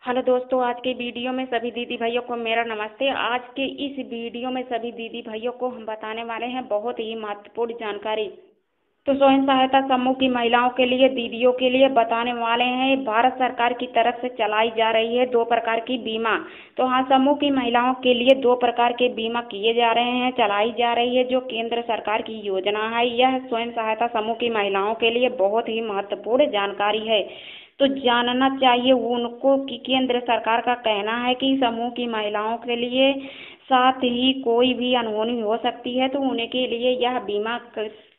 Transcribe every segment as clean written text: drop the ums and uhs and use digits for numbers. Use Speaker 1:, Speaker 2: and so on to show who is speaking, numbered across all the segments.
Speaker 1: Hello दोस्तों, आज के वीडियो में सभी दीदी भाइयों को मेरा नमस्ते। आज के इस वीडियो में सभी दीदी भाइयों को हम बताने वाले हैं बहुत ही महत्वपूर्ण जानकारी। तो स्वयं सहायता समूह की महिलाओं के लिए, दीदियों के लिए बताने वाले हैं। भारत सरकार की तरफ से चलाई जा रही है 2 प्रकार की बीमा। तो हाँ, समूह की महिलाओं के लिए 2 प्रकार के बीमा किए जा रहे हैं, चलाई जा रही है, जो केंद्र सरकार की योजना है। यह स्वयं सहायता समूह की महिलाओं के लिए बहुत ही महत्वपूर्ण जानकारी है। तो जानना चाहिए उनको कि केंद्र सरकार का कहना है कि समूह की महिलाओं के लिए साथ ही कोई भी अनहोनी हो सकती है तो उनके लिए यह बीमा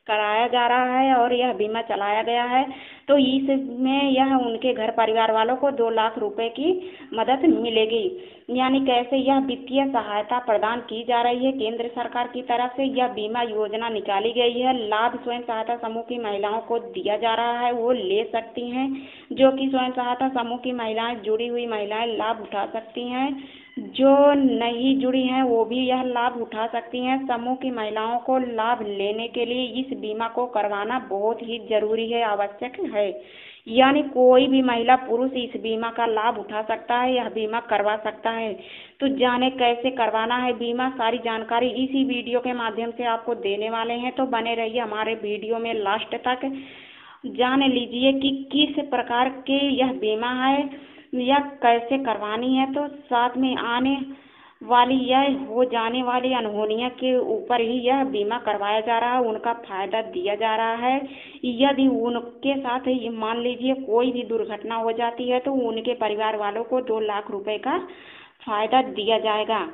Speaker 1: कराया जा रहा है और यह बीमा चलाया गया है। तो इसमें यह उनके घर परिवार वालों को 2 लाख रुपए की मदद मिलेगी। यानी कैसे यह वित्तीय सहायता प्रदान की जा रही है केंद्र सरकार की तरफ से। यह बीमा योजना निकाली गई है, लाभ स्वयं सहायता समूह की महिलाओं को दिया जा रहा है, वो ले सकती हैं। जो कि स्वयं सहायता समूह की महिलाएं, जुड़ी हुई महिलाएं लाभ उठा सकती हैं। जो नहीं जुड़ी हैं वो भी यह लाभ उठा सकती हैं। समूह की महिलाओं को लाभ लेने के लिए इस बीमा को करवाना बहुत ही जरूरी है, आवश्यक है। यानी कोई भी महिला पुरुष इस बीमा का लाभ उठा सकता है, यह बीमा करवा सकता है। तो जाने कैसे करवाना है बीमा, सारी जानकारी इसी वीडियो के माध्यम से आपको देने वाले हैं। तो बने रहिए हमारे वीडियो में लास्ट तक। जान लीजिए कि किस प्रकार के यह बीमा है या कैसे करवानी है। तो साथ में आने वाली यह हो जाने वाली अनहोनियों के ऊपर ही यह बीमा करवाया जा रहा है, उनका फायदा दिया जा रहा है। यदि उनके साथ मान लीजिए कोई भी दुर्घटना हो जाती है तो उनके परिवार वालों को 2 लाख रुपए का फायदा दिया जाएगा।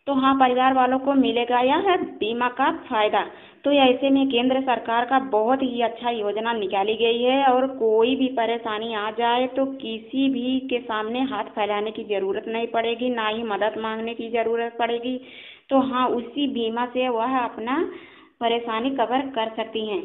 Speaker 1: तो हाँ, परिवार वालों को मिलेगा यह बीमा का फायदा। तो ऐसे में केंद्र सरकार का बहुत ही अच्छा योजना निकाली गई है और कोई भी परेशानी आ जाए तो किसी भी के सामने हाथ फैलाने की ज़रूरत नहीं पड़ेगी, ना ही मदद मांगने की ज़रूरत पड़ेगी। तो हाँ, उसी बीमा से वह अपना परेशानी कवर कर सकती हैं।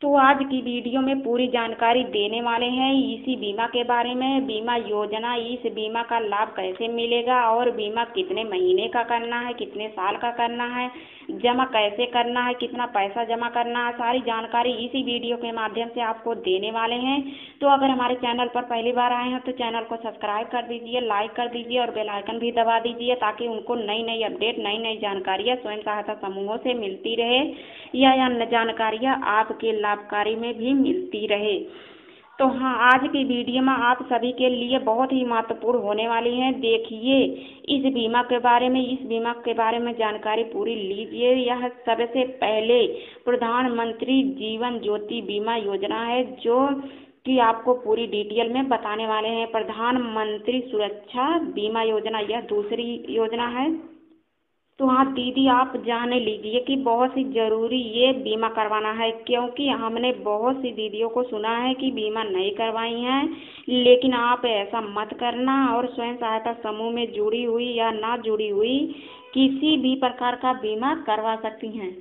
Speaker 1: तो आज की वीडियो में पूरी जानकारी देने वाले हैं इसी बीमा के बारे में। बीमा योजना, इस बीमा का लाभ कैसे मिलेगा और बीमा कितने महीने का करना है, कितने साल का करना है, जमा कैसे करना है, कितना पैसा जमा करना है, सारी जानकारी इसी वीडियो के माध्यम से आपको देने वाले हैं। तो अगर हमारे चैनल पर पहली बार आए हैं तो चैनल को सब्सक्राइब कर दीजिए, लाइक कर दीजिए और बेल आइकन भी दबा दीजिए ताकि उनको नई नई अपडेट, नई नई जानकारियाँ स्वयं सहायता समूहों से मिलती रहे या अन्य जानकारियाँ आपके लाभकारी में भी मिलती रहे। तो हाँ, आज की वीडियो में आप सभी के लिए बहुत ही महत्वपूर्ण होने वाली है। देखिए इस बीमा के बारे में, इस बीमा के बारे में जानकारी पूरी लीजिए। यह सबसे पहले प्रधानमंत्री जीवन ज्योति बीमा योजना है जो कि आपको पूरी डिटेल में बताने वाले हैं। प्रधानमंत्री सुरक्षा बीमा योजना यह दूसरी योजना है। तो हाँ दीदी, आप जान लीजिए कि बहुत ही ज़रूरी ये बीमा करवाना है, क्योंकि हमने बहुत सी दीदियों को सुना है कि बीमा नहीं करवाई हैं। लेकिन आप ऐसा मत करना और स्वयं सहायता समूह में जुड़ी हुई या ना जुड़ी हुई किसी भी प्रकार का बीमा करवा सकती हैं।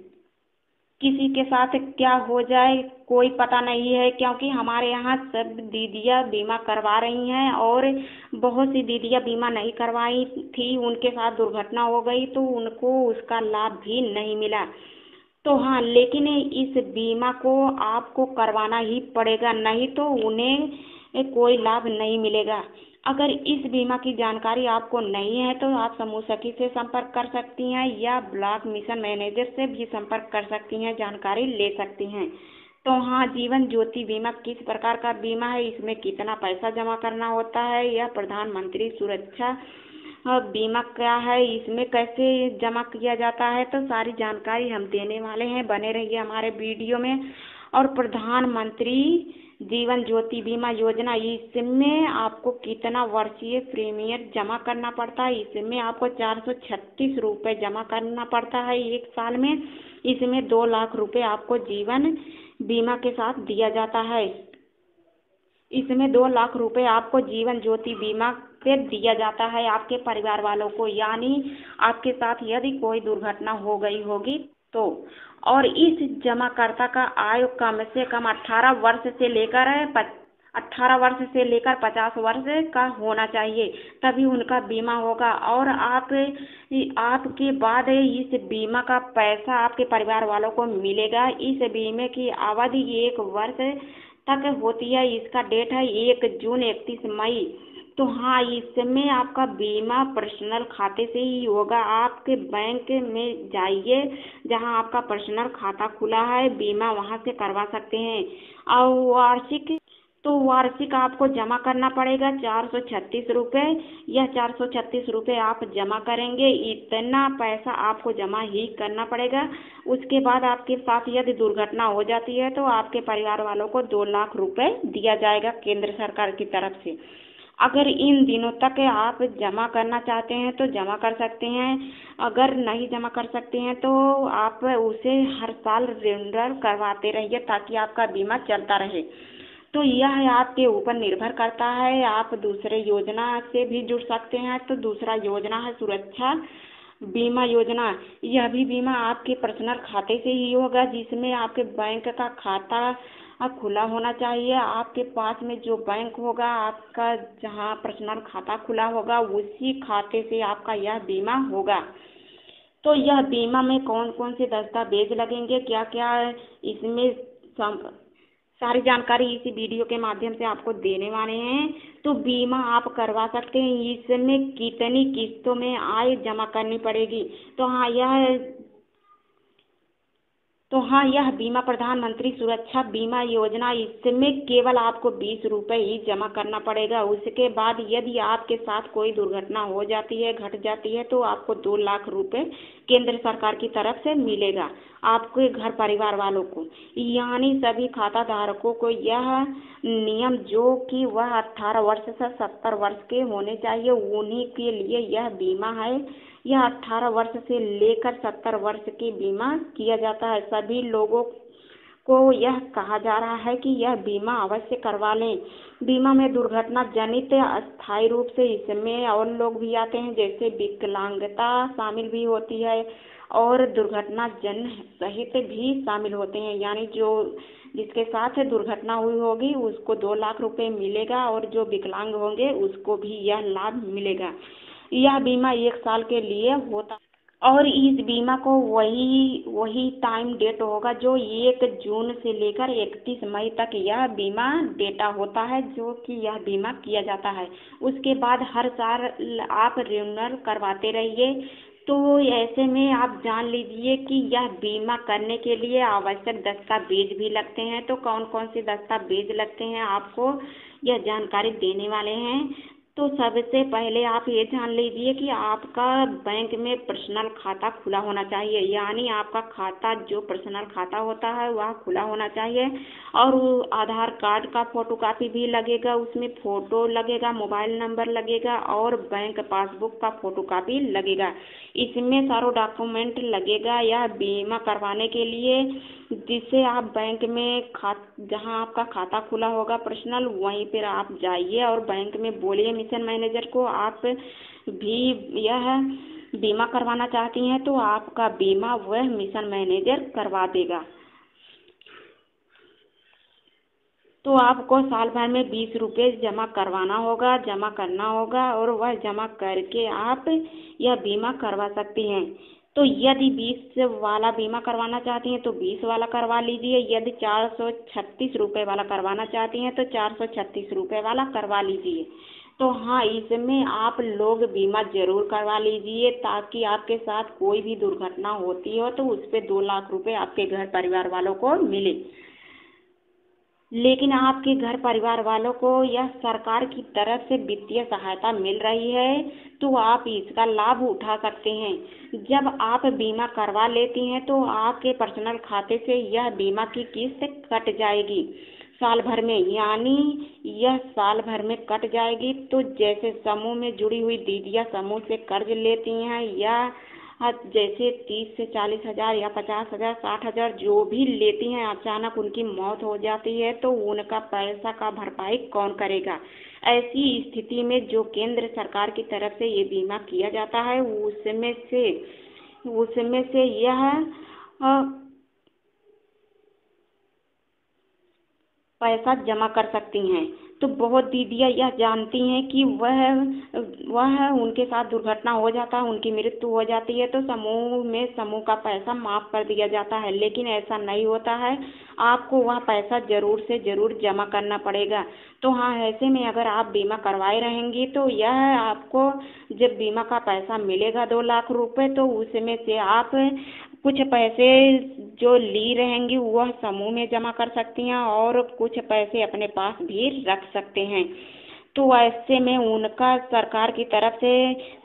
Speaker 1: किसी के साथ क्या हो जाए कोई पता नहीं है, क्योंकि हमारे यहाँ सब दीदियाँ बीमा करवा रही हैं और बहुत सी दीदियाँ बीमा नहीं करवाई थी, उनके साथ दुर्घटना हो गई तो उनको उसका लाभ भी नहीं मिला। तो हाँ, लेकिन इस बीमा को आपको करवाना ही पड़ेगा, नहीं तो उन्हें कोई लाभ नहीं मिलेगा। अगर इस बीमा की जानकारी आपको नहीं है तो आप समूह सखी से संपर्क कर सकती हैं या ब्लॉक मिशन मैनेजर से भी संपर्क कर सकती हैं, जानकारी ले सकती हैं। तो हाँ, जीवन ज्योति बीमा किस प्रकार का बीमा है, इसमें कितना पैसा जमा करना होता है, यह प्रधानमंत्री सुरक्षा बीमा क्या है, इसमें कैसे जमा किया जाता है, तो सारी जानकारी हम देने वाले हैं। बने रहिए हमारे वीडियो में। और प्रधानमंत्री जीवन ज्योति बीमा योजना, इसमें आपको कितना वर्षीय प्रीमियम जमा करना पड़ता है, इसमें आपको 436 रुपये जमा करना पड़ता है 1 साल में। इसमें 2 लाख रुपए आपको जीवन बीमा के साथ दिया जाता है। इसमें 2 लाख रुपए आपको जीवन ज्योति बीमा से दिया जाता है आपके परिवार वालों को, यानी आपके साथ यदि कोई दुर्घटना हो गई होगी तो। और इस जमाकर्ता का आयु कम से कम 18 वर्ष से लेकर 18 वर्ष से लेकर 50 वर्ष का होना चाहिए, तभी उनका बीमा होगा। और आपके बाद इस बीमा का पैसा आपके परिवार वालों को मिलेगा। इस बीमे की अवधि 1 वर्ष तक होती है। इसका डेट है 1 जून 31 मई तो हाँ, इसमें आपका बीमा पर्सनल खाते से ही होगा। आपके बैंक में जाइए, जहाँ आपका पर्सनल खाता खुला है बीमा, वहाँ से करवा सकते हैं। और वार्षिक आपको जमा करना पड़ेगा 436 रुपये। यह 436 रुपये आप जमा करेंगे, इतना पैसा आपको जमा ही करना पड़ेगा। उसके बाद आपके साथ यदि दुर्घटना हो जाती है तो आपके परिवार वालों को 2 लाख रुपए दिया जाएगा केंद्र सरकार की तरफ से। अगर इन दिनों तक आप जमा करना चाहते हैं तो जमा कर सकते हैं, अगर नहीं जमा कर सकते हैं तो आप उसे हर साल रिन्यूअल करवाते रहिए ताकि आपका बीमा चलता रहे। तो यह आपके ऊपर निर्भर करता है। आप दूसरे योजना से भी जुड़ सकते हैं। तो दूसरा योजना है सुरक्षा बीमा योजना। यह भी बीमा आपके पर्सनल खाते से ही होगा, जिसमें आपके बैंक का खाता खुला होना चाहिए। आपके पास में जो बैंक होगा, आपका जहां पर्सनल खाता खुला होगा, उसी खाते से आपका यह बीमा होगा। तो यह बीमा में कौन कौन से दस्तावेज लगेंगे, क्या क्या इसमें सारी जानकारी इसी वीडियो के माध्यम से आपको देने वाले हैं। तो बीमा आप करवा सकते हैं। इसमें कितनी किस्तों में आय जमा करनी पड़ेगी? तो हाँ, यह बीमा प्रधानमंत्री सुरक्षा बीमा योजना, इसमें केवल आपको 20 रुपये ही जमा करना पड़ेगा। उसके बाद यदि आपके साथ कोई दुर्घटना हो जाती है, घट जाती है, तो आपको 2 लाख रुपए केंद्र सरकार की तरफ से मिलेगा आपके घर परिवार वालों को। यानी सभी खाता धारकों को यह नियम, जो कि वह 18 वर्ष से 70 वर्ष के होने चाहिए, उन्हीं के लिए यह बीमा है। यह 18 वर्ष से लेकर 70 वर्ष की बीमा किया जाता है। सभी लोगों को यह कहा जा रहा है कि यह बीमा अवश्य करवा लें। बीमा में दुर्घटना जनित अस्थायी रूप से इसमें और लोग भी आते हैं, जैसे विकलांगता शामिल भी होती है और दुर्घटना जन सहित भी शामिल होते हैं। यानी जिसके साथ दुर्घटना हुई होगी उसको 2 लाख रुपए मिलेगा, और जो विकलांग होंगे उसको भी यह लाभ मिलेगा। यह बीमा 1 साल के लिए होता, और इस बीमा को वही टाइम डेट होगा जो 1 जून से लेकर 31 मई तक यह बीमा डेटा होता है, जो कि यह बीमा किया जाता है। उसके बाद हर साल आप रिन्यूअल करवाते रहिए। तो ऐसे में आप जान लीजिए कि यह बीमा करने के लिए आवश्यक दस्तावेज भी लगते हैं। तो कौन कौन से दस्तावेज लगते हैं आपको यह जानकारी देने वाले हैं। तो सबसे पहले आप ये जान लीजिए कि आपका बैंक में पर्सनल खाता खुला होना चाहिए। यानी आपका खाता, जो पर्सनल खाता होता है, वह खुला होना चाहिए। और आधार कार्ड का फोटोकॉपी भी लगेगा, उसमें फोटो लगेगा, मोबाइल नंबर लगेगा और बैंक पासबुक का फोटोकॉपी लगेगा। इसमें सारा डॉक्यूमेंट लगेगा यह बीमा करवाने के लिए, जिससे आप बैंक में जहां आपका खाता खुला होगा पर्सनल, वहीं पर आप जाइए और बैंक में बोलिए मिशन मैनेजर को आप भी यह बीमा करवाना चाहती हैं, तो आपका बीमा वह मिशन मैनेजर करवा देगा। तो आपको साल भर में 20 रुपये जमा करवाना होगा, जमा करना होगा, और वह जमा करके आप यह बीमा करवा सकती हैं। तो यदि 20 वाला बीमा करवाना चाहती हैं तो 20 वाला करवा लीजिए। यदि 436 रुपये वाला करवाना चाहती हैं तो 436 रुपये वाला करवा लीजिए। तो हाँ, इसमें आप लोग बीमा जरूर करवा लीजिए, ताकि आपके साथ कोई भी दुर्घटना होती हो तो उस पर 2 लाख रुपए आपके घर परिवार वालों को मिले। लेकिन आपके घर परिवार वालों को यह सरकार की तरफ से वित्तीय सहायता मिल रही है, तो आप इसका लाभ उठा सकते हैं। जब आप बीमा करवा लेती हैं तो आपके पर्सनल खाते से यह बीमा की किस्त कट जाएगी साल भर में। यानी यह साल भर में कट जाएगी। तो जैसे समूह में जुड़ी हुई दीदियाँ समूह से कर्ज लेती हैं, या जैसे 30 से 40 हजार या 50 हजार 60 हजार जो भी लेती हैं, अचानक उनकी मौत हो जाती है तो उनका पैसा का भरपाई कौन करेगा। ऐसी स्थिति में जो केंद्र सरकार की तरफ से ये बीमा किया जाता है, उसमें से यह पैसा जमा कर सकती हैं। तो बहुत दीदियाँ यह जानती हैं कि वह उनके साथ दुर्घटना हो जाता है, उनकी मृत्यु हो जाती है तो समूह का पैसा माफ़ कर दिया जाता है, लेकिन ऐसा नहीं होता है। आपको वह पैसा ज़रूर से ज़रूर जमा करना पड़ेगा। तो हाँ, ऐसे में अगर आप बीमा करवाए रहेंगी तो यह आपको जब बीमा का पैसा मिलेगा 2 लाख रुपए, तो उसमें से आप कुछ पैसे जो ली रहेंगी वह समूह में जमा कर सकती हैं और कुछ पैसे अपने पास भी रख सकते हैं। तो ऐसे में उनका सरकार की तरफ से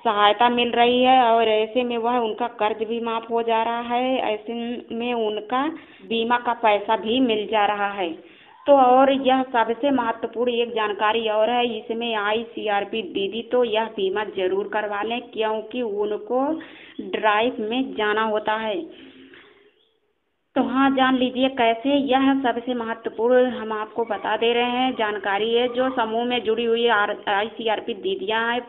Speaker 1: सहायता मिल रही है और ऐसे में वह उनका कर्ज भी माफ़ हो जा रहा है, ऐसे में उनका बीमा का पैसा भी मिल जा रहा है। तो और यह सबसे महत्वपूर्ण एक जानकारी और है, इसमें ICRP दीदी तो यह बीमा जरूर करवा लें, क्योंकि उनको ड्राइव में जाना होता है। तो हाँ, जान लीजिए कैसे, यह सबसे महत्वपूर्ण हम आपको बता दे रहे हैं जानकारी है। जो समूह में जुड़ी हुई ICRP दीदियाँ हैं,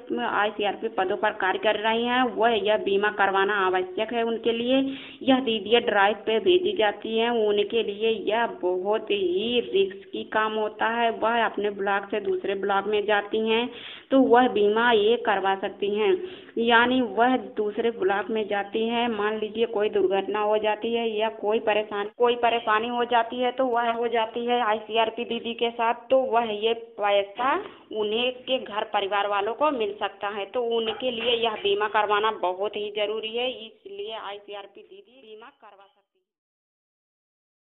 Speaker 1: ICRP पदों पर कार्य कर रही हैं, वह यह बीमा करवाना आवश्यक है उनके लिए। यह दीदियाँ ड्राइव पे भेजी जाती हैं, उनके लिए यह बहुत ही रिस्की काम होता है। वह अपने ब्लॉक से दूसरे ब्लॉक में जाती हैं तो वह बीमा ये करवा सकती हैं, यानी वह दूसरे ब्लॉक में जाती हैं, मान लीजिए कोई दुर्घटना हो जाती है या कोई परेशानी हो जाती है तो वह हो जाती है ICRP दीदी के साथ, तो वह ये पैसा उन्हें के घर परिवार वालों को मिल सकता है। तो उनके लिए यह बीमा करवाना बहुत ही जरूरी है, इसलिए ICRP दीदी बीमा करवा सकती है।